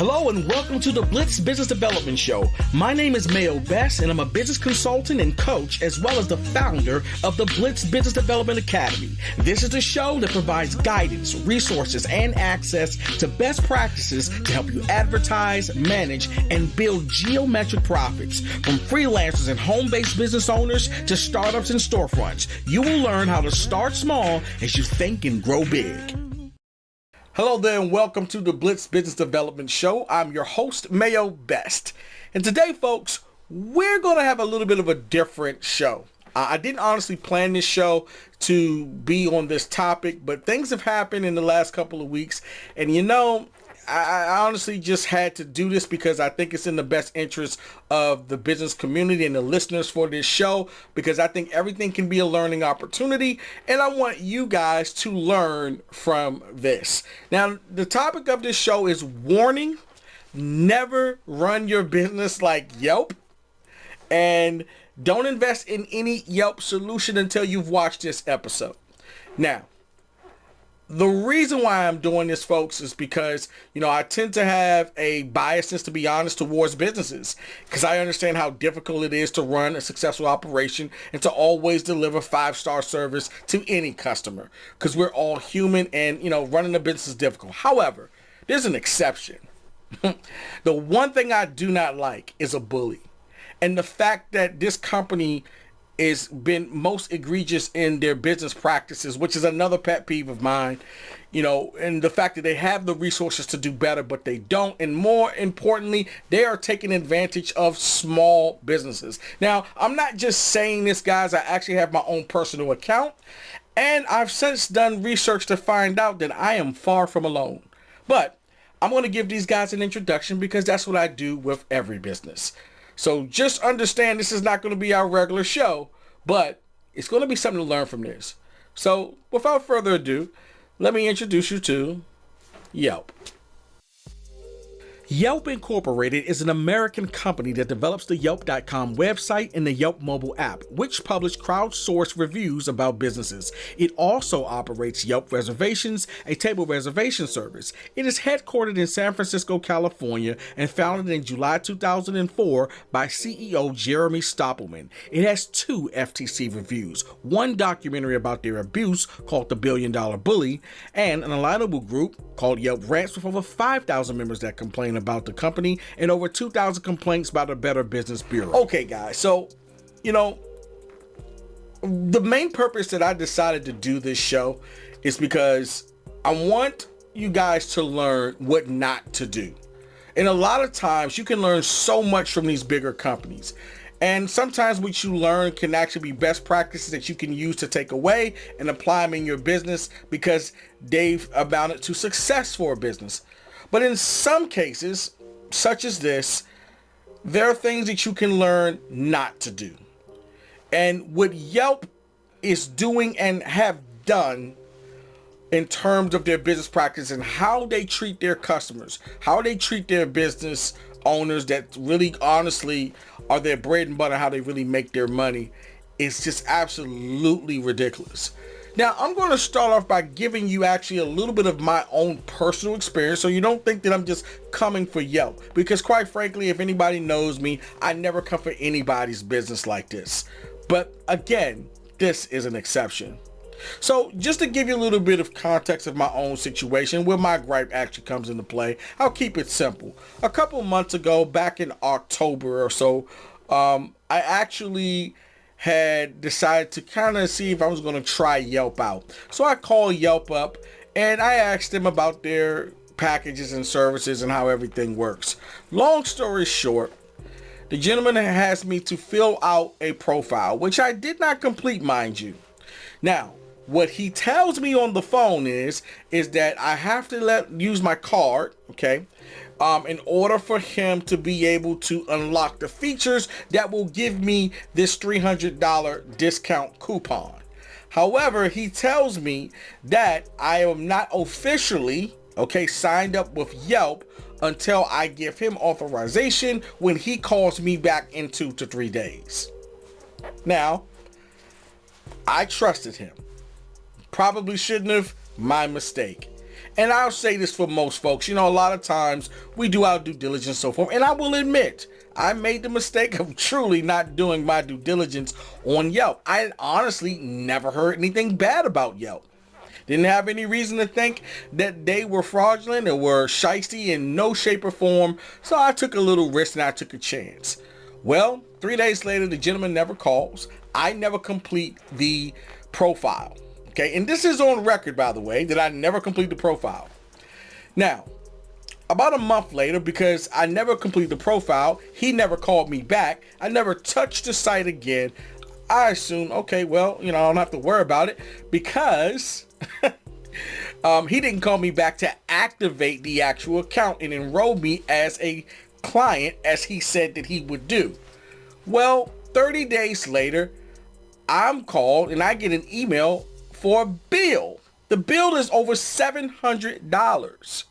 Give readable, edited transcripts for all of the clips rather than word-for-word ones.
Hello and welcome to the Blitz Business Development Show. My name is Mayo and I'm a business consultant and coach as well as the founder of the Blitz Business Development Academy. This is the show that provides guidance, resources, and access to best practices to help you advertise, manage, and build geometric profits. From freelancers and home-based business owners to startups and storefronts, you will learn how to start small as you think and grow big. Hello there and welcome to the Blitz Business Development Show. I'm your host, Mayo Best. And today, folks, we're going to have a little bit of a different show. I didn't honestly plan this show to be on this topic, but things have happened in the last couple of weeks. And I honestly just had to do this because I think it's in the best interest of the business community and the listeners for this show, because I think everything can be a learning opportunity and I want you guys to learn from this. Now, the topic of this show is warning: never run your business like Yelp, and don't invest in any Yelp solution until you've watched this episode. Now, the reason why I'm doing this, folks, is because, I tend to have a biasness, to be honest, towards businesses, because I understand how difficult it is to run a successful operation and to always deliver 5-star service to any customer, because we're all human and, running a business is difficult. However, there's an exception. The one thing I do not like is a bully. And the fact that this company is been most egregious in their business practices, which is another pet peeve of mine, and the fact that they have the resources to do better, but they don't. And more importantly, they are taking advantage of small businesses. Now, I'm not just saying this, guys. I actually have my own personal account, and I've since done research to find out that I am far from alone. But I'm going to give these guys an introduction because that's what I do with every business. So just understand this is not going to be our regular show, but it's going to be something to learn from this. So without further ado, let me introduce you to Yelp. Yelp Incorporated is an American company that develops the Yelp.com website and the Yelp mobile app, which publish crowdsourced reviews about businesses. It also operates Yelp Reservations, a table reservation service. It is headquartered in San Francisco, California, and founded in July 2004 by CEO Jeremy Stoppelman. It has 2 FTC reviews, 1 documentary about their abuse called The $1 Billion Bully, and an alignable group called Yelp Rants with over 5,000 members that complain about the company and over 2,000 complaints about a Better Business Bureau. Okay, guys, so, the main purpose that I decided to do this show is because I want you guys to learn what not to do. And a lot of times you can learn so much from these bigger companies. And sometimes what you learn can actually be best practices that you can use to take away and apply them in your business because they've amounted to success for a business. But in some cases, such as this, there are things that you can learn not to do. And what Yelp is doing and have done in terms of their business practice and how they treat their customers, how they treat their business owners that really honestly are their bread and butter, how they really make their money, is just absolutely ridiculous. Now, I'm going to start off by giving you actually a little bit of my own personal experience so you don't think that I'm just coming for Yelp. Because quite frankly, if anybody knows me, I never come for anybody's business like this. But again, this is an exception. So just to give you a little bit of context of my own situation, where my gripe actually comes into play, I'll keep it simple. A couple months ago, back in October or so, I actually had decided to kind of see if I was going to try Yelp out. So I called Yelp up and I asked them about their packages and services and how everything works. Long story short, the gentleman asked me to fill out a profile, which I did not complete, mind you. Now, what he tells me on the phone is that I have to use my card, okay, in order for him to be able to unlock the features that will give me this $300 discount coupon. However, he tells me that I am not officially, signed up with Yelp until I give him authorization when he calls me back in 2 to 3 days. Now, I trusted him. Probably shouldn't have, my mistake. And I'll say this for most folks, a lot of times we do our due diligence and so forth. And I will admit, I made the mistake of truly not doing my due diligence on Yelp. I honestly never heard anything bad about Yelp. Didn't have any reason to think that they were fraudulent or were shysty in no shape or form. So I took a little risk and I took a chance. Well, 3 days later, the gentleman never calls. I never complete the profile. Okay, and this is on record, by the way, that I never complete the profile. Now, about a month later, because I never completed the profile, he never called me back. I never touched the site again. I assumed, okay, well, I don't have to worry about it because he didn't call me back to activate the actual account and enroll me as a client as he said that he would do. Well, 30 days later, I'm called and I get an email for a bill. The bill is over $700.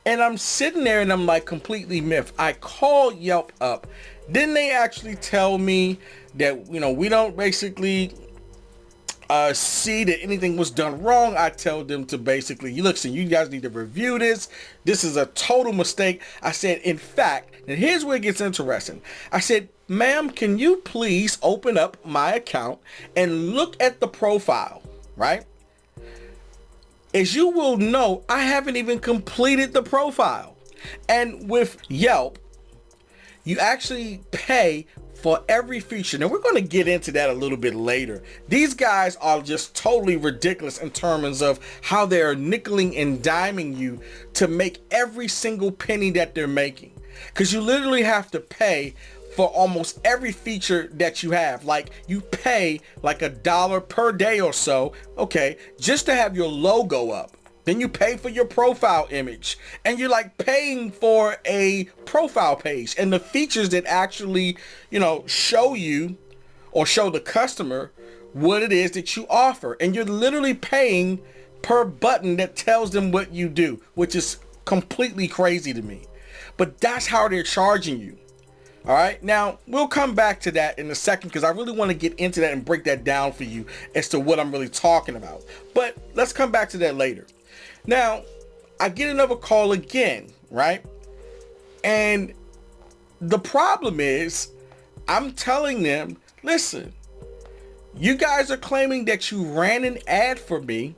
And I'm sitting there and I'm like completely miffed. I call Yelp up. Didn't they actually tell me that, we don't basically see that anything was done wrong? I tell them to basically, listen, you guys need to review this. This is a total mistake. I said, in fact, and here's where it gets interesting. I said, ma'am, can you please open up my account and look at the profile, right? As you will know, I haven't even completed the profile. And with Yelp, you actually pay for every feature. Now, we're going to get into that a little bit later. These guys are just totally ridiculous in terms of how they're nickeling and diming you to make every single penny that they're making. Because you literally have to pay for almost every feature that you have. Like, you pay like $1 per day or so, okay, just to have your logo up. Then you pay for your profile image, and you're like paying for a profile page and the features that actually, show you or show the customer what it is that you offer. And you're literally paying per button that tells them what you do, which is completely crazy to me. But that's how they're charging you. All right. Now, we'll come back to that in a second because I really want to get into that and break that down for you as to what I'm really talking about. But let's come back to that later. Now, I get another call again, right? And the problem is, I'm telling them, listen, you guys are claiming that you ran an ad for me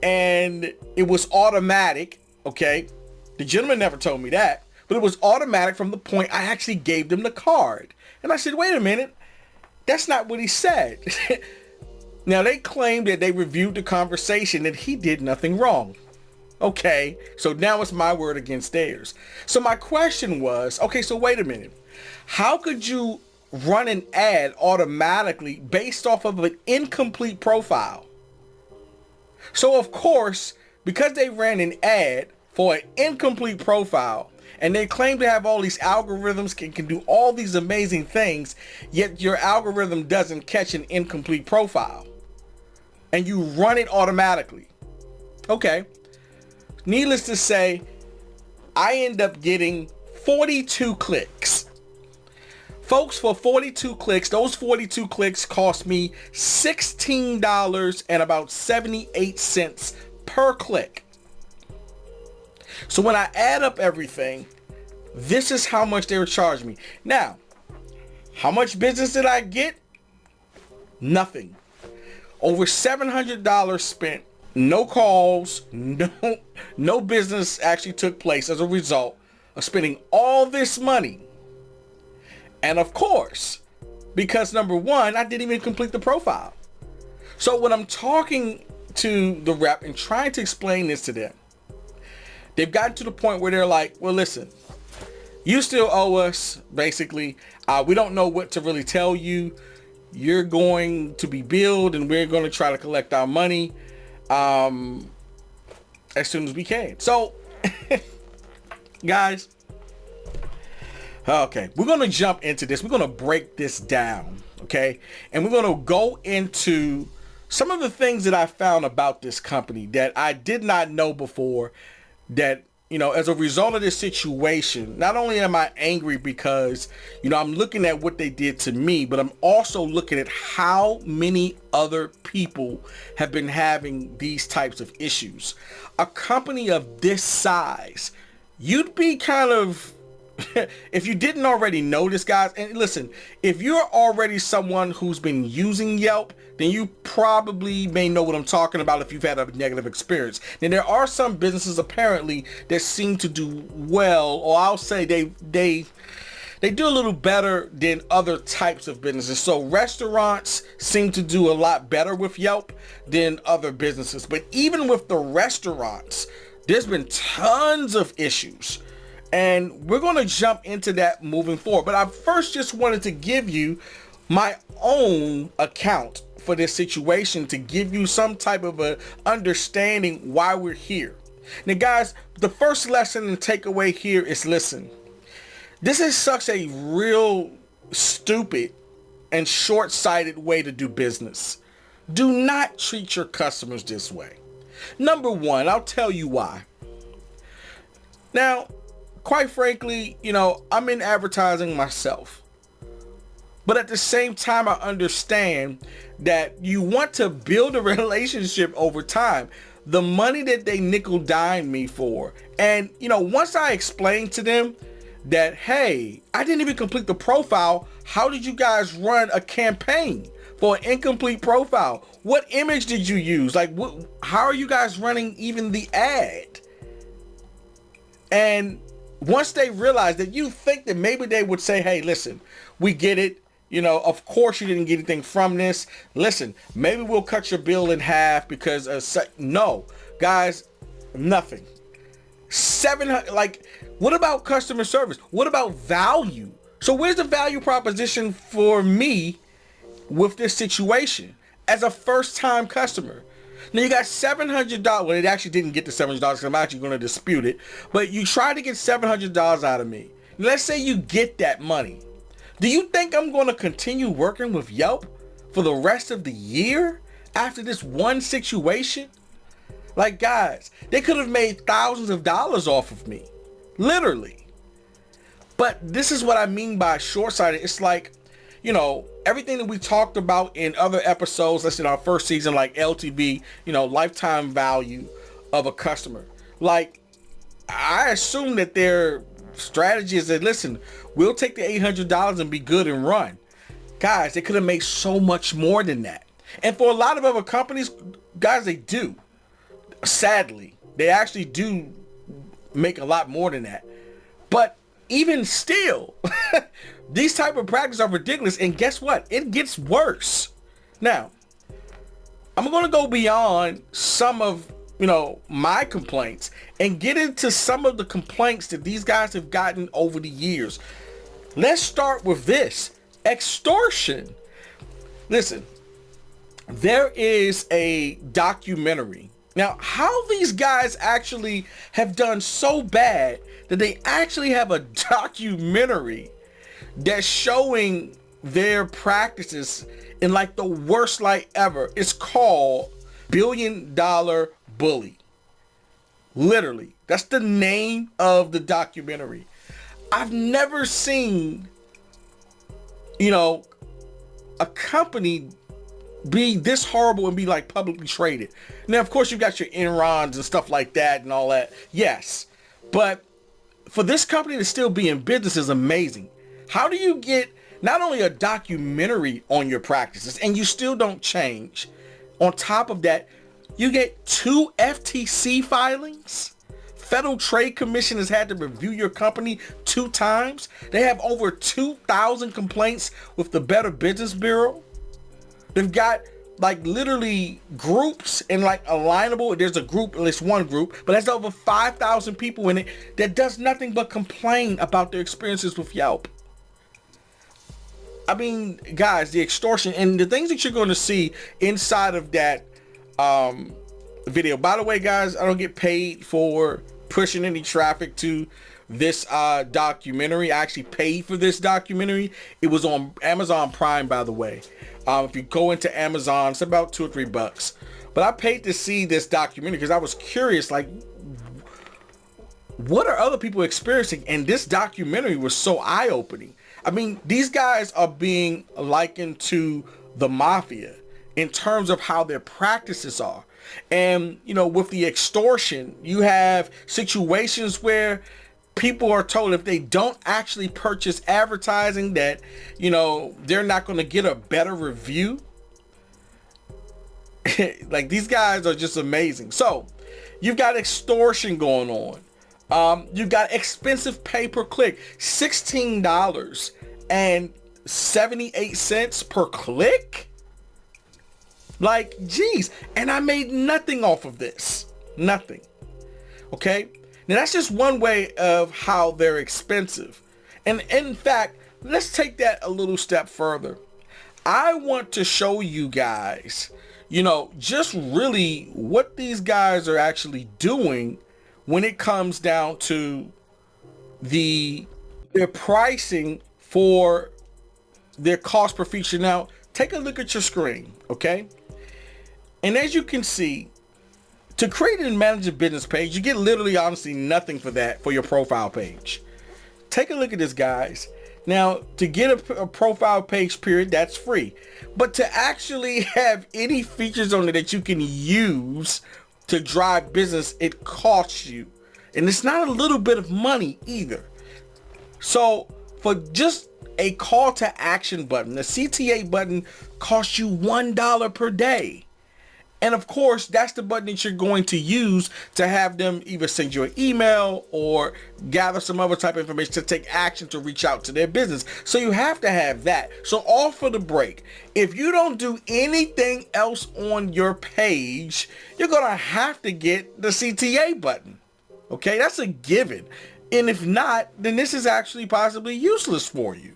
and it was automatic, okay? The gentleman never told me that, but it was automatic from the point I actually gave them the card. And I said, wait a minute, that's not what he said. Now, they claim that they reviewed the conversation, that he did nothing wrong. Okay, so now it's my word against theirs. So my question was, okay, so wait a minute. How could you run an ad automatically based off of an incomplete profile? So, of course, because they ran an ad for an incomplete profile, and they claim to have all these algorithms, can do all these amazing things, yet your algorithm doesn't catch an incomplete profile. And you run it automatically. Okay. Needless to say, I end up getting 42 clicks. Folks, for 42 clicks, those 42 clicks cost me $16 and about 78 cents per click. So when I add up everything, this is how much they were charging me. Now, how much business did I get? Nothing. Over $700 spent. No calls, no business actually took place as a result of spending all this money. And of course, because number one, I didn't even complete the profile. So when I'm talking to the rep and trying to explain this to them, they've gotten to the point where they're like, well, listen, you still owe us, basically. We don't know what to really tell you. You're going to be billed and we're going to try to collect our money as soon as we can. So, guys, okay, we're going to jump into this. We're going to break this down, okay? And we're going to go into some of the things that I found about this company that I did not know before that as a result of this situation, not only am I angry because, I'm looking at what they did to me, but I'm also looking at how many other people have been having these types of issues. A company of this size, you'd be kind of, if you didn't already know this, guys, and listen, if you're already someone who's been using Yelp, then you probably may know what I'm talking about if you've had a negative experience. Then there are some businesses apparently that seem to do well, or I'll say they do a little better than other types of businesses. So restaurants seem to do a lot better with Yelp than other businesses. But even with the restaurants, there's been tons of issues. And we're going to jump into that moving forward. But I first just wanted to give you my own account for this situation to give you some type of a understanding why we're here. Now, guys, the first lesson and takeaway here is, listen, this is such a real stupid and short-sighted way to do business. Do not treat your customers this way. Number one, I'll tell you why. Now, quite frankly, I'm in advertising myself. But at the same time, I understand that you want to build a relationship over time. The money that they nickel dime me for. And, once I explained to them that, hey, I didn't even complete the profile. How did you guys run a campaign for an incomplete profile? What image did you use? How are you guys running even the ad? And once they realize that, you think that maybe they would say, hey, listen, we get it. Of course you didn't get anything from this. Listen, maybe we'll cut your bill in half because no, guys, nothing. 700, what about customer service? What about value? So where's the value proposition for me with this situation as a first-time customer? Now you got $700. Well, it actually didn't get the $700 because I'm actually going to dispute it. But you tried to get $700 out of me. Let's say you get that money. Do you think I'm going to continue working with Yelp for the rest of the year after this one situation? Guys, they could have made thousands of dollars off of me. Literally. But this is what I mean by short-sighted. It's everything that we talked about in other episodes, let's say in our first season, like LTV, lifetime value of a customer. I assume that their strategy is that, listen, we'll take the $800 and be good and run. Guys, they could have made so much more than that. And for a lot of other companies, guys, they do. Sadly, they actually do make a lot more than that. But even still, these type of practices are ridiculous. And guess what? It gets worse. Now, I'm going to go beyond some of my complaints and get into some of the complaints that these guys have gotten over the years. Let's start with this. Extortion. Listen, there is a documentary. Now, how these guys actually have done so bad that they actually have a documentary that's showing their practices in the worst light ever. It's called $1 Billion Bully. Literally, that's the name of the documentary. I've never seen, a company be this horrible and be publicly traded. Now, of course, you've got your Enrons and stuff like that and all that. Yes. But for this company to still be in business is amazing. How do you get not only a documentary on your practices and you still don't change? On top of that, you get 2 FTC filings. Federal Trade Commission has had to review your company 2 times. They have over 2,000 complaints with the Better Business Bureau. They've got literally groups and alignable. There's a group, at least one group, but there's over 5,000 people in it that does nothing but complain about their experiences with Yelp. I mean, guys, the extortion and the things that you're going to see inside of that video. By the way, guys, I don't get paid for pushing any traffic to this documentary. I actually paid for this documentary. It was on Amazon Prime, by the way. If you go into Amazon, it's about $2 or $3. But I paid to see this documentary because I was curious, what are other people experiencing? And this documentary was so eye-opening. I mean, these guys are being likened to the mafia in terms of how their practices are. And, you know, with the extortion, you have situations where people are told if they don't actually purchase advertising that, you know, they're not going to get a better review. Like, these guys are just amazing. So you've got extortion going on. You've got expensive pay-per-click, $16.78 per click. Like, geez, and I made nothing off of this. Nothing. Okay? Now, that's just one way of how they're expensive. And in fact, let's take that a little step further. I want to show you guys, you know, just really what these guys are actually doing when it comes down to their pricing for their cost per feature. Now, take a look at your screen, okay? And as you can see, to create and manage a business page, you get literally honestly nothing for that for your profile page. Take a look at this, guys. Now, to get a profile page period, that's free. But to actually have any features on it that you can use to drive business, it costs you. And it's not a little bit of money either. So for just a call to action button, the CTA button costs you $1 per day. And of course, that's the button that you're going to use to have them either send you an email or gather some other type of information to take action to reach out to their business. So you have to have that. So off for the break. If you don't do anything else on your page, you're going to have to get the CTA button. Okay, that's a given. And if not, then this is actually possibly useless for you.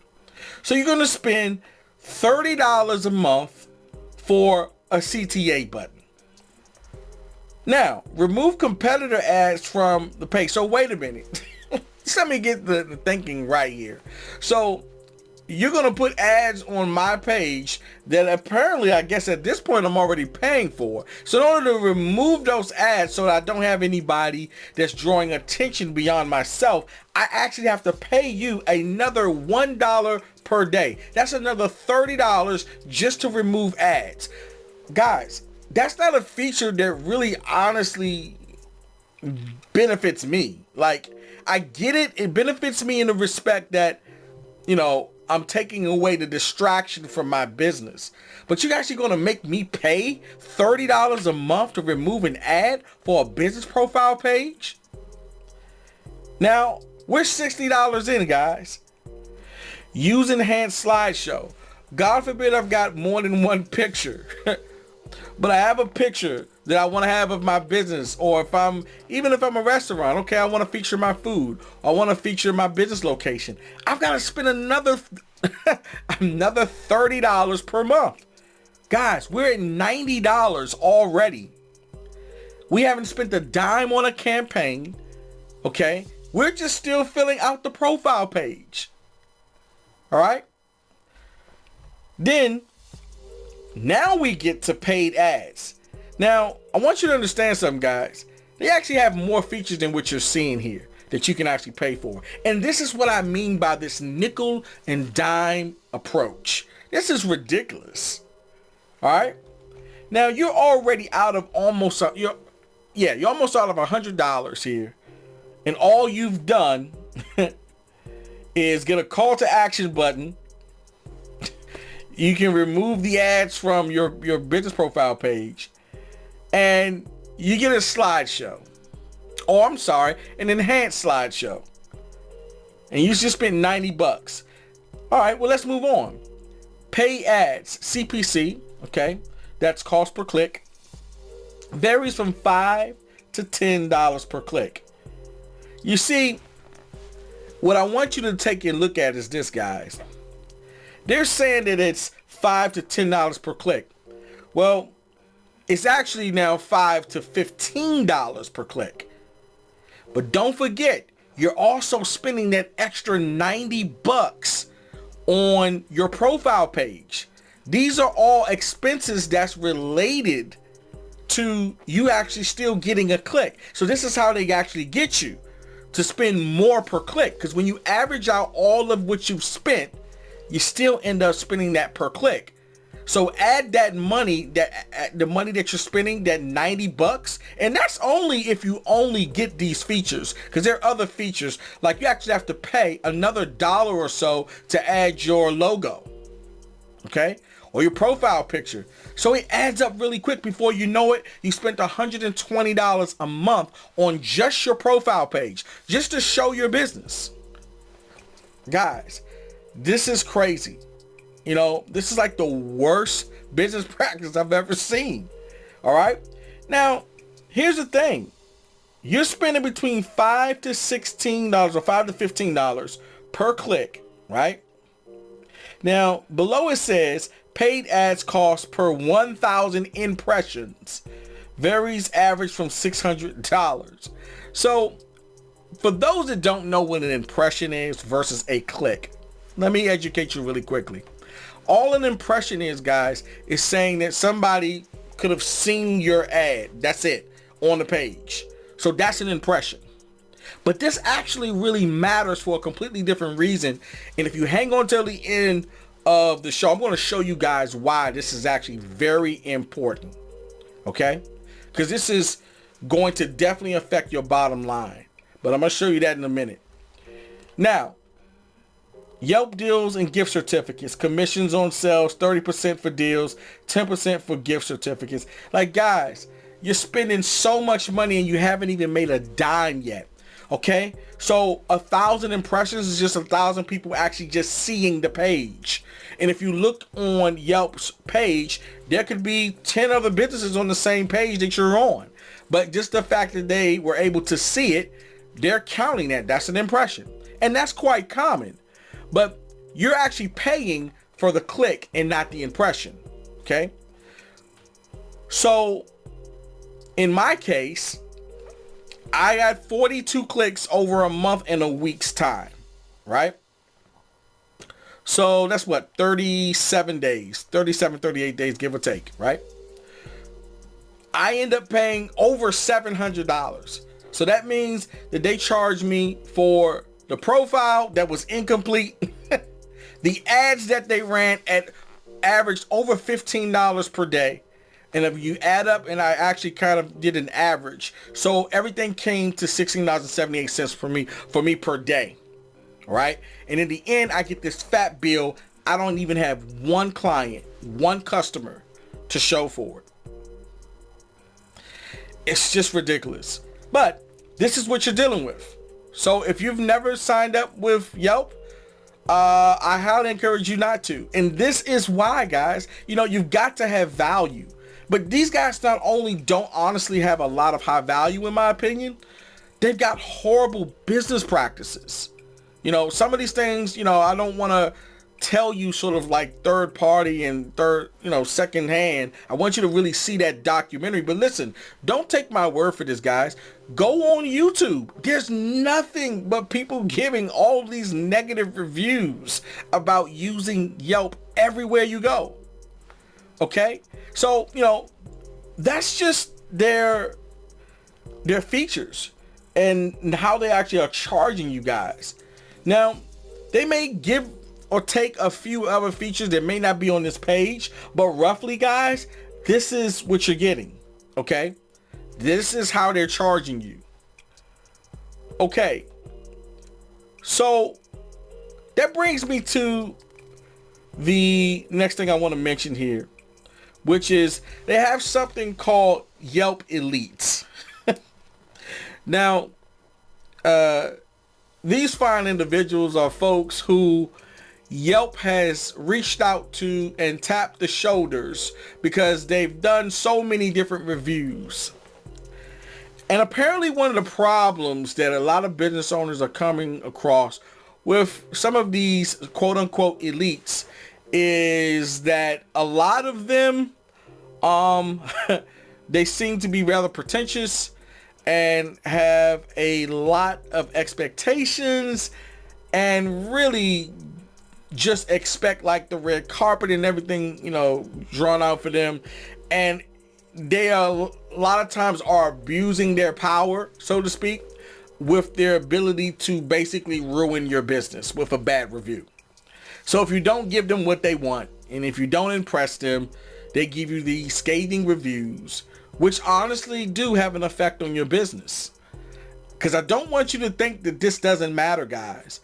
So you're going to spend $30 a month for a CTA button. Now, remove competitor ads from the page. So wait a minute. Let me get the thinking right here. So you're going to put ads on my page that apparently, I guess at this point, I'm already paying for. So in order to remove those ads so that I don't have anybody that's drawing attention beyond myself, I actually have to pay you another $1 per day. That's another $30 just to remove ads. Guys, that's not a feature that really honestly benefits me. Like, I get it. It benefits me in the respect that, you know, I'm taking away the distraction from my business. But you're actually going to make me pay $30 a month to remove an ad for a business profile page? Now, we're $60 in, guys. Use enhanced slideshow. God forbid I've got more than one picture. But I have a picture that I want to have of my business, or even if I'm a restaurant, okay, I want to feature my food. I want to feature my business location. I've got to spend another $30 per month. Guys, we're at $90 already. We haven't spent a dime on a campaign, okay? We're just still filling out the profile page. All right? Then, now we get to paid ads. Now, I want you to understand something, guys. They actually have more features than what you're seeing here that you can actually pay for. And this is what I mean by this nickel and dime approach. This is ridiculous. All right? Now, you're already out of almost out of $100 here. And all you've done is get a call to action button. You can remove the ads from your business profile page, and you get a slideshow. Oh, I'm sorry, an enhanced slideshow. And you just spent $90. All right, well, let's move on. Pay ads, CPC, okay? That's cost per click. Varies from $5 to $10 per click. You see, what I want you to take a look at is this, guys. They're saying that it's $5 to $10 per click. Well, it's actually now $5 to $15 per click. But don't forget, you're also spending that extra $90 on your profile page. These are all expenses that's related to you actually still getting a click. So this is how they actually get you. to spend more per click, because when you average out all of what you've spent, you still end up spending that per click. So add that money, the money that you're spending, that $90, and that's only if you only get these features, because there are other features, like you actually have to pay another $1 or so to add your logo, okay, or your profile picture. So it adds up really quick. Before you know it, you spent $120 a month on just your profile page, just to show your business. Guys, this is crazy. You know, this is like the worst business practice I've ever seen. All right. Now, here's the thing. You're spending between $5 to $16 or $5 to $15 per click, right? Now, below it says paid ads cost per 1,000 impressions varies average from $600. So for those that don't know what an impression is versus a click, let me educate you really quickly. All an impression is, guys, is saying that somebody could have seen your ad. That's it, on the page. So that's an impression. But this actually really matters for a completely different reason. And if you hang on till the end of the show, I'm going to show you guys why this is actually very important. Okay? Because this is going to definitely affect your bottom line. But I'm going to show you that in a minute. Now, Yelp deals and gift certificates, commissions on sales, 30% for deals, 10% for gift certificates. Like, guys, you're spending so much money and you haven't even made a dime yet. Okay, so 1,000 impressions is just 1,000 people actually just seeing the page. And if you look on Yelp's page, there could be 10 other businesses on the same page that you're on. But just the fact that they were able to see it, they're counting that. That's an impression. And that's quite common. But you're actually paying for the click and not the impression. Okay. So in my case, I got 42 clicks over a month and a week's time, right? So that's what, 37 days, 38 days, give or take, right? I end up paying over $700. So that means that they charged me for the profile that was incomplete, the ads that they ran at averaged over $15 per day. And if you add up, and I actually kind of did an average, so everything came to $16.78 for me per day, right? And in the end, I get this fat bill. I don't even have one client, one customer to show for it. It's just ridiculous. But this is what you're dealing with. So if you've never signed up with Yelp, I highly encourage you not to. And this is why, guys, you know, you've got to have value. But these guys not only don't honestly have a lot of high value, in my opinion, they've got horrible business practices. You know, some of these things, you know, I don't want to tell you sort of like third party and second hand. I want you to really see that documentary. But listen, don't take my word for this, guys. Go on YouTube. There's nothing but people giving all these negative reviews about using Yelp everywhere you go. Okay, so, you know, that's just their features and how they actually are charging you guys. Now, they may give or take a few other features that may not be on this page, but roughly, guys, this is what you're getting. Okay, this is how they're charging you. Okay, so that brings me to the next thing I want to mention here, which is they have something called Yelp Elites. Now, these fine individuals are folks who Yelp has reached out to and tapped the shoulders because they've done so many different reviews. And apparently one of the problems that a lot of business owners are coming across with some of these quote unquote elites is that a lot of them, they seem to be rather pretentious and have a lot of expectations and really just expect like the red carpet and everything, you know, drawn out for them. And they are a lot of times are abusing their power, so to speak, with their ability to basically ruin your business with a bad review. So if you don't give them what they want, and if you don't impress them, they give you these scathing reviews, which honestly do have an effect on your business. Because I don't want you to think that this doesn't matter, guys.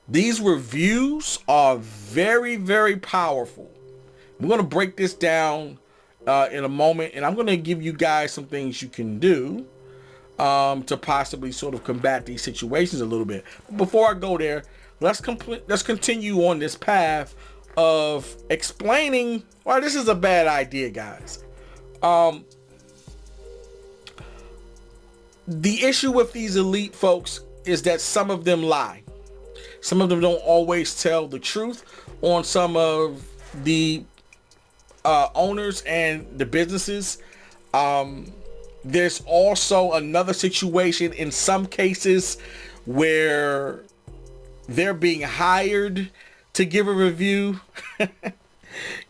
These reviews are very, very powerful. We're going to break this down in a moment, and I'm going to give you guys some things you can do to possibly sort of combat these situations a little bit. But before I go there, let's continue on this path of explaining why this is a bad idea, guys. The issue with these elite folks is that some of them lie. Some of them don't always tell the truth on some of the owners and the businesses. There's also another situation in some cases where they're being hired to give a review.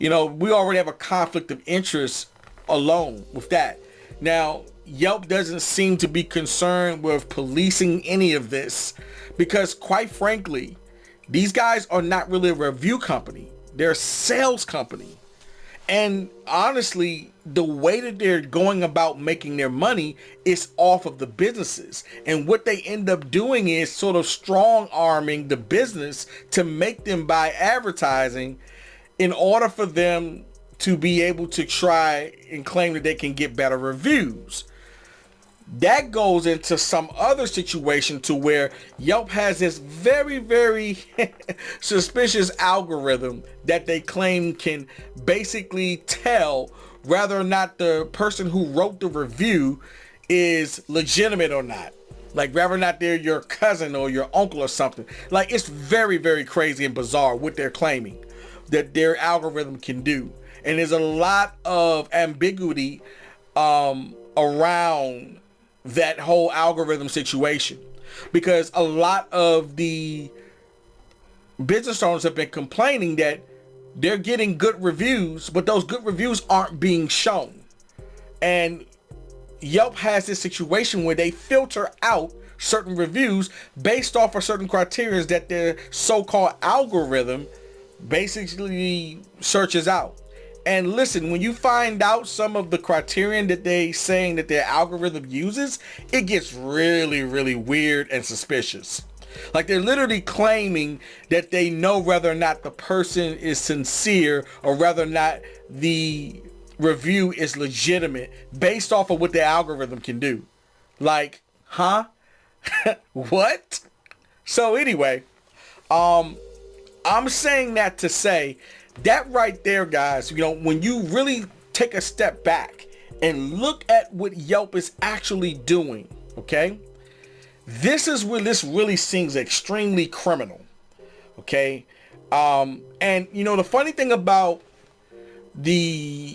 We already have a conflict of interest alone with that. Now, Yelp doesn't seem to be concerned with policing any of this because, quite frankly, these guys are not really a review company. They're a sales company. And honestly, the way that they're going about making their money is off of the businesses. And what they end up doing is sort of strong arming the business to make them buy advertising in order for them to be able to try and claim that they can get better reviews. That goes into some other situation to where Yelp has this very, very suspicious algorithm that they claim can basically tell whether or not the person who wrote the review is legitimate or not. Like whether or not they're your cousin or your uncle or something. Like, it's very, very crazy and bizarre what they're claiming that their algorithm can do. And there's a lot of ambiguity around that whole algorithm situation, because a lot of the business owners have been complaining that they're getting good reviews, but those good reviews aren't being shown. And Yelp has this situation where they filter out certain reviews based off of certain criteria that their so-called algorithm basically searches out. And listen, when you find out some of the criterion that they saying that their algorithm uses, it gets really, really weird and suspicious. Like, they're literally claiming that they know whether or not the person is sincere or whether or not the review is legitimate based off of what the algorithm can do. Like, huh? What? So anyway, I'm saying that to say that right there, guys, when you really take a step back and look at what Yelp is actually doing, okay? This is where this really seems extremely criminal, okay? And the funny thing about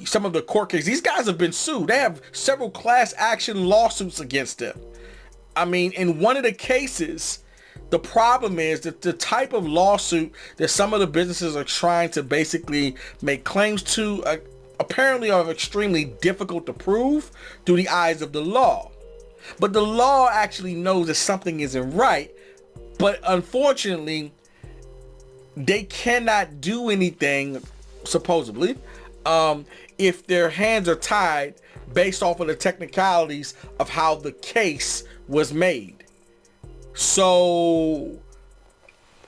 some of the court cases, these guys have been sued. They have several class action lawsuits against them. I mean, in one of the cases, the problem is that the type of lawsuit that some of the businesses are trying to basically make claims to apparently are extremely difficult to prove through the eyes of the law. But the law actually knows that something isn't right, but unfortunately, they cannot do anything, supposedly, if their hands are tied based off of the technicalities of how the case was made. So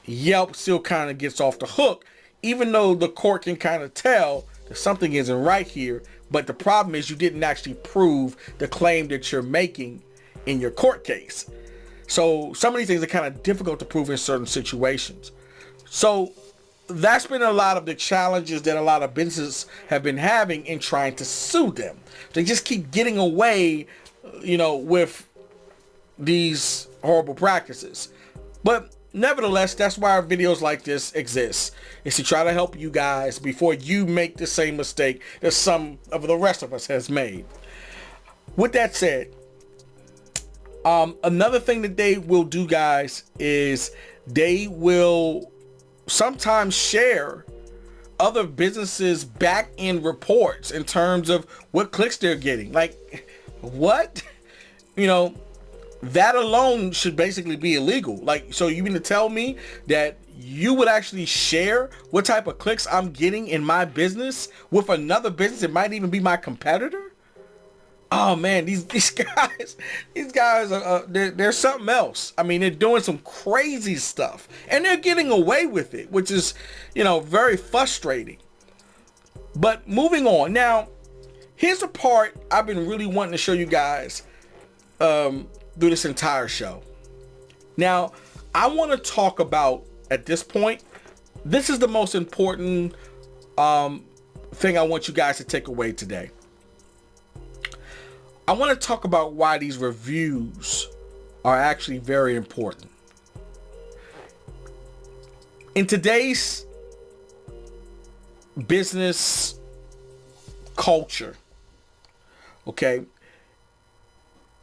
Yelp still kind of gets off the hook, even though the court can kind of tell that something isn't right here. But the problem is you didn't actually prove the claim that you're making in your court case. So some of these things are kind of difficult to prove in certain situations. So that's been a lot of the challenges that a lot of businesses have been having in trying to sue them. They just keep getting away, with these horrible practices. But nevertheless, that's why our videos like this exist, is to try to help you guys before you make the same mistake that some of the rest of us has made. With that said, another thing that they will do, guys, is they will sometimes share other businesses' back-end reports in terms of what clicks they're getting. Like, what? that alone should basically be illegal. Like, so you mean to tell me that you would actually share what type of clicks I'm getting in my business with another business? It might even be my competitor. Oh man, these guys are they're something else. I mean, they're doing some crazy stuff and they're getting away with it, which is, very frustrating. But moving on. Now, here's the part I've been really wanting to show you guys through this entire show. Now, I want to talk about, at this point, this is the most important thing I want you guys to take away today. I want to talk about why these reviews are actually very important. In today's business culture, okay,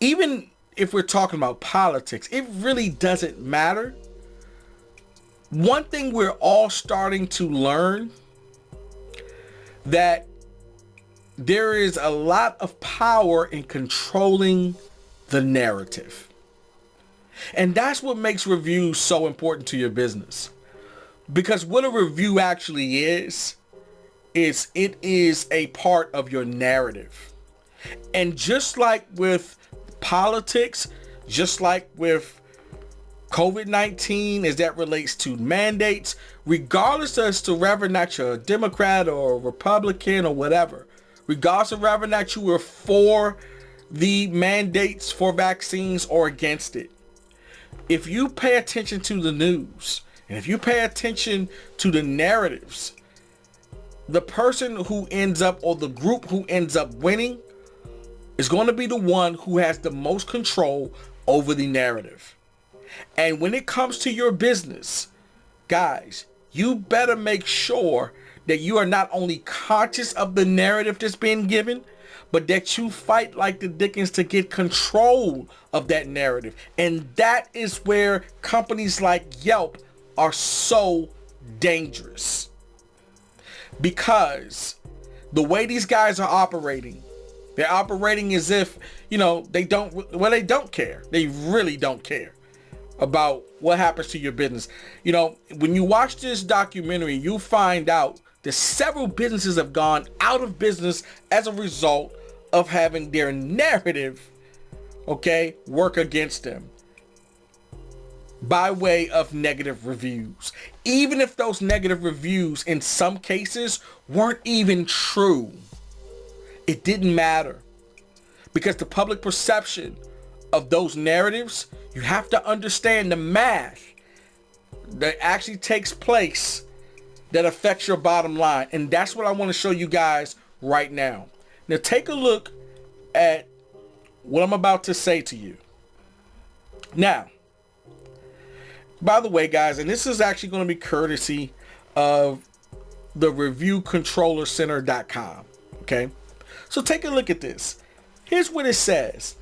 even if we're talking about politics, it really doesn't matter. One thing we're all starting to learn, that there is a lot of power in controlling the narrative. And that's what makes reviews so important to your business. Because what a review actually is it is a part of your narrative. And just like with politics, just like with COVID-19 as that relates to mandates, regardless as to whether or not you're a Democrat or a Republican or whatever, regardless of whether or not you were for the mandates for vaccines or against it, if you pay attention to the news and if you pay attention to the narratives, the person who ends up, or the group who ends up winning, is going to be the one who has the most control over the narrative. And when it comes to your business, guys, you better make sure that you are not only conscious of the narrative that's being given, but that you fight like the dickens to get control of that narrative. And that is where companies like Yelp are so dangerous. Because the way these guys are operating, they're operating as if, they don't care. They really don't care about what happens to your business. When you watch this documentary, you find out that several businesses have gone out of business as a result of having their narrative, work against them by way of negative reviews. Even if those negative reviews in some cases weren't even true, it didn't matter. Because the public perception of those narratives, you have to understand the math that actually takes place that affects your bottom line. And that's what I want to show you guys right now. Now take a look at what I'm about to say to you. Now, by the way, guys, and this is actually going to be courtesy of the reviewcontrollercenter.com. Okay. So take a look at this. Here's what it says.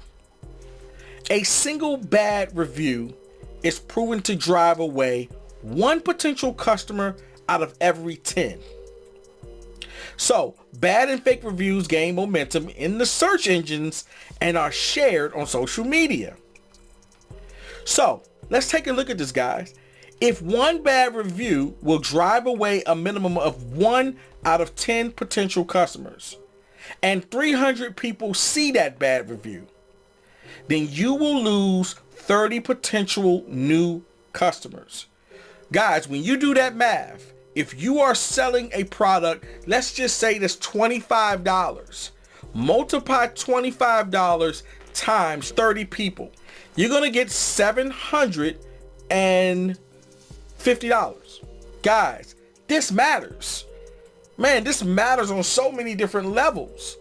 A single bad review is proven to drive away one potential customer out of every 10. So, bad and fake reviews gain momentum in the search engines and are shared on social media. So, let's take a look at this, guys. If one bad review will drive away a minimum of 1 out of 10 potential customers, and 300 people see that bad review, then you will lose 30 potential new customers. Guys, when you do that math, if you are selling a product, let's just say that's $25, multiply $25 times 30 people, you're going to get $750. Guys, this matters. Man, this matters on so many different levels.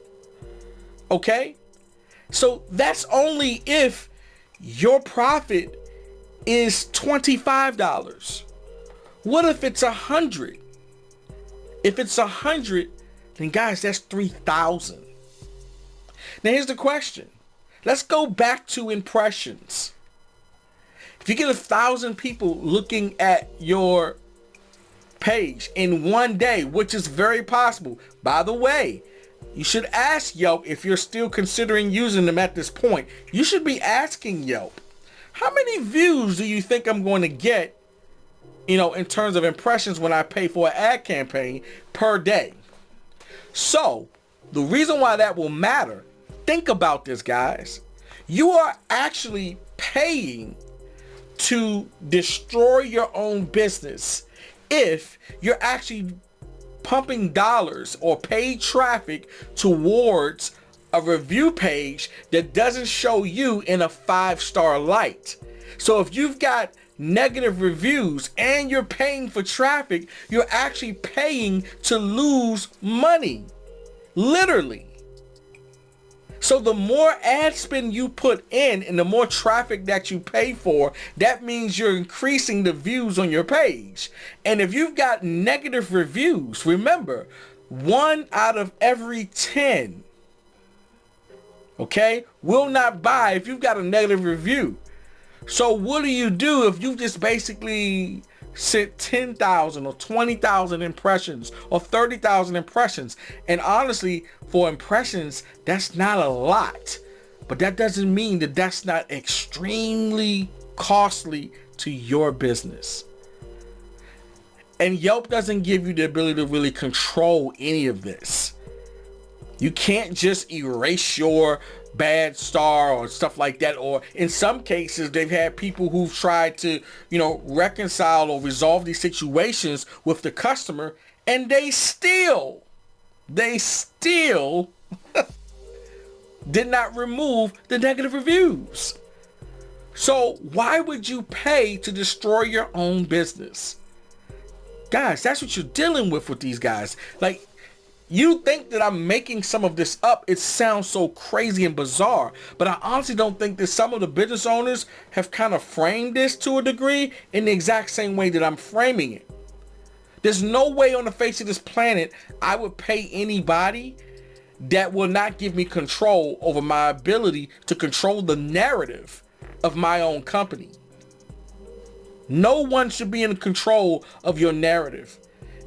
Okay? So that's only if your profit is $25. What if it's 100? If it's 100, then guys, that's 3,000. Now here's the question. Let's go back to impressions. If you get 1,000 people looking at your page in one day, which is very possible. By the way, you should ask Yelp if you're still considering using them at this point. You should be asking Yelp, how many views do you think I'm going to get, in terms of impressions when I pay for an ad campaign per day? So the reason why that will matter, think about this, guys. You are actually paying to destroy your own business if you're actually pumping dollars or paid traffic towards a review page that doesn't show you in a 5-star light. So if you've got negative reviews and you're paying for traffic, you're actually paying to lose money, literally. So the more ad spend you put in and the more traffic that you pay for, that means you're increasing the views on your page. And if you've got negative reviews, remember, 1 out of every 10, will not buy if you've got a negative review. So what do you do if you just basically sent 10,000 or 20,000 impressions or 30,000 impressions? And honestly, for impressions, that's not a lot, but that doesn't mean that that's not extremely costly to your business. And Yelp doesn't give you the ability to really control any of this. You can't just erase your bad star or stuff like that. Or in some cases, they've had people who've tried to, reconcile or resolve these situations with the customer, and they still did not remove the negative reviews. So why would you pay to destroy your own business? Guys, that's what you're dealing with these guys. Like, you think that I'm making some of this up. It sounds so crazy and bizarre, but I honestly don't think that some of the business owners have kind of framed this to a degree in the exact same way that I'm framing it. There's no way on the face of this planet I would pay anybody that will not give me control over my ability to control the narrative of my own company. No one should be in control of your narrative.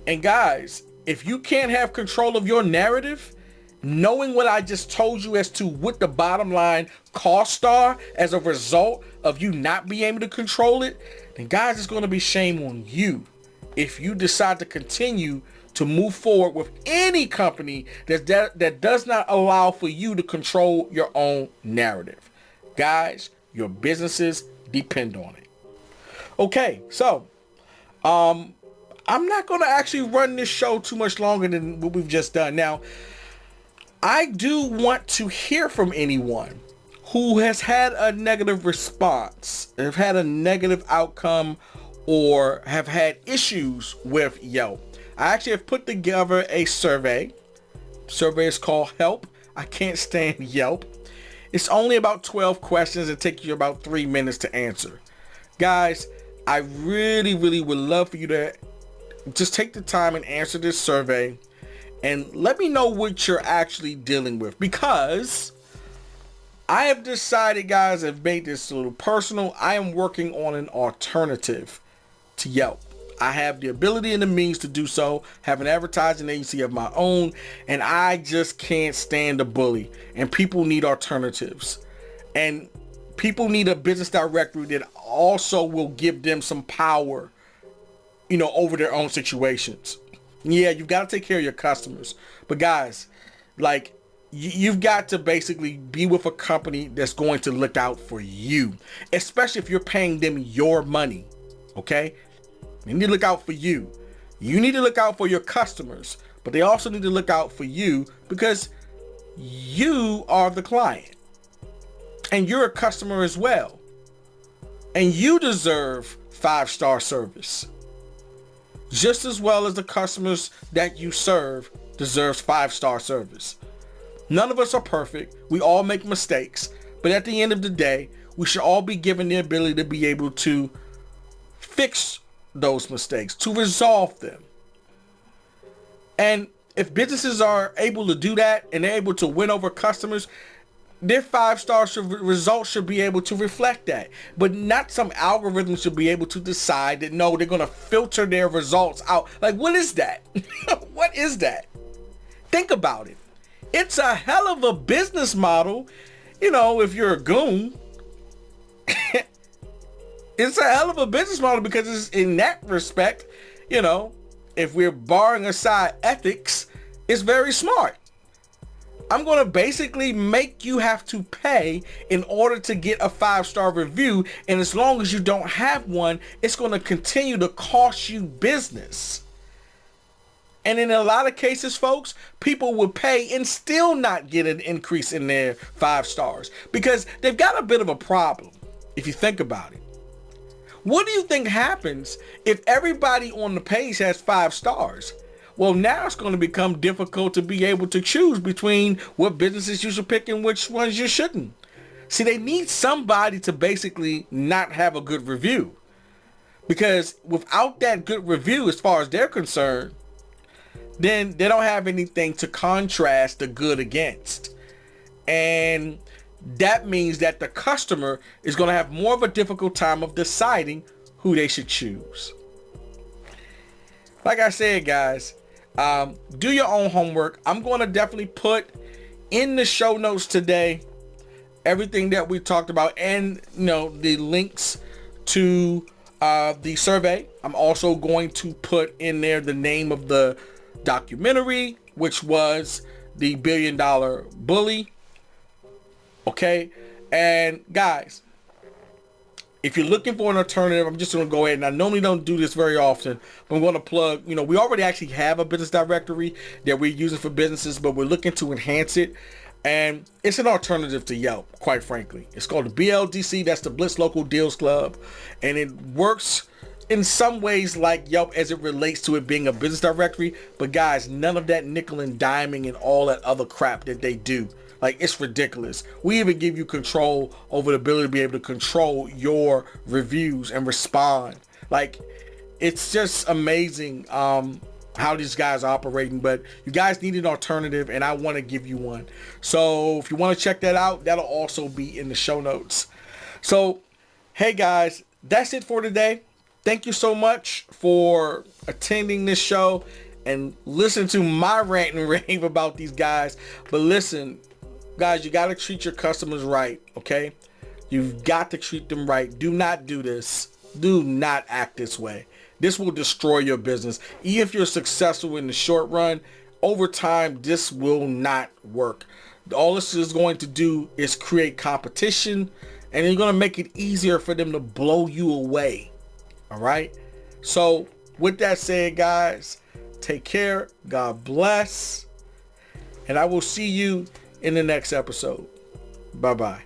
And guys, if you can't have control of your narrative, knowing what I just told you as to what the bottom line costs are as a result of you not being able to control it, then guys, it's going to be shame on you if you decide to continue to move forward with any company that does not allow for you to control your own narrative. Guys, your businesses depend on it. Okay, so I'm not going to actually run this show too much longer than what we've just done. Now, I do want to hear from anyone who has had a negative response, have had a negative outcome, or have had issues with Yelp. I actually have put together a survey. The survey is called Help. I Can't Stand Yelp. It's only about 12 questions. It takes you about 3 minutes to answer. Guys, I really would love for you to just take the time and answer this survey and let me know what you're actually dealing with, because I have decided, guys, I've made this a little personal. I am working on an alternative to Yelp. I have the ability and the means to do so, have an advertising agency of my own, and I just can't stand the bully, and people need alternatives, and people need a business directory that also will give them some power, over their own situations. Yeah, you've got to take care of your customers. But guys, like, you've got to basically be with a company that's going to look out for you, especially if you're paying them your money, okay? They need to look out for you. You need to look out for your customers, but they also need to look out for you because you are the client. And you're a customer as well. And you deserve 5-star service. Just as well as the customers that you serve deserves 5-star service. None of us are perfect. We all make mistakes. But at the end of the day, we should all be given the ability to be able to fix those mistakes, to resolve them. And if businesses are able to do that and they're able to win over customers, their 5-star results should be able to reflect that. But not some algorithm should be able to decide that, no, they're going to filter their results out. Like, what is that? What is that? Think about it. It's a hell of a business model, if you're a goon. It's a hell of a business model because it's, in that respect, you know, if we're barring aside ethics, it's very smart. I'm going to basically make you have to pay in order to get a 5-star review. And as long as you don't have one, it's going to continue to cost you business. And in a lot of cases, folks, people will pay and still not get an increase in their 5 stars because they've got a bit of a problem if you think about it. What do you think happens if everybody on the page has 5 stars? Well, now it's going to become difficult to be able to choose between what businesses you should pick and which ones you shouldn't. See, they need somebody to basically not have a good review. Because without that good review, as far as they're concerned, then they don't have anything to contrast the good against. And that means that the customer is going to have more of a difficult time of deciding who they should choose. Like I said, guys, do your own homework. I'm going to definitely put in the show notes today everything that we talked about and, you know, the links to the survey. I'm also going to put in there the name of the documentary, which was the $1 Billion Bully. Okay. And guys, if you're looking for an alternative, I'm just going to go ahead, and I normally don't do this very often, but I'm going to plug, you know, we already actually have a business directory that we're using for businesses, but we're looking to enhance it. And it's an alternative to Yelp, quite frankly. It's called the BLDC. That's the Blitz Local Deals Club. And it works in some ways like Yelp as it relates to it being a business directory. But guys, none of that nickel and diming and all that other crap that they do. Like, it's ridiculous. We even give you control over the ability to be able to control your reviews and respond. Like, it's just amazing how these guys are operating. But you guys need an alternative, and I want to give you one. So if you want to check that out, that'll also be in the show notes. So, hey guys, that's it for today. Thank you so much for attending this show and listen to my rant and rave about these guys. But listen, guys, you got to treat your customers right, okay? You've got to treat them right. Do not do this. Do not act this way. This will destroy your business. Even if you're successful in the short run, over time, this will not work. All this is going to do is create competition, and you're going to make it easier for them to blow you away, all right? So with that said, guys, take care. God bless. And I will see you in the next episode. Bye-bye.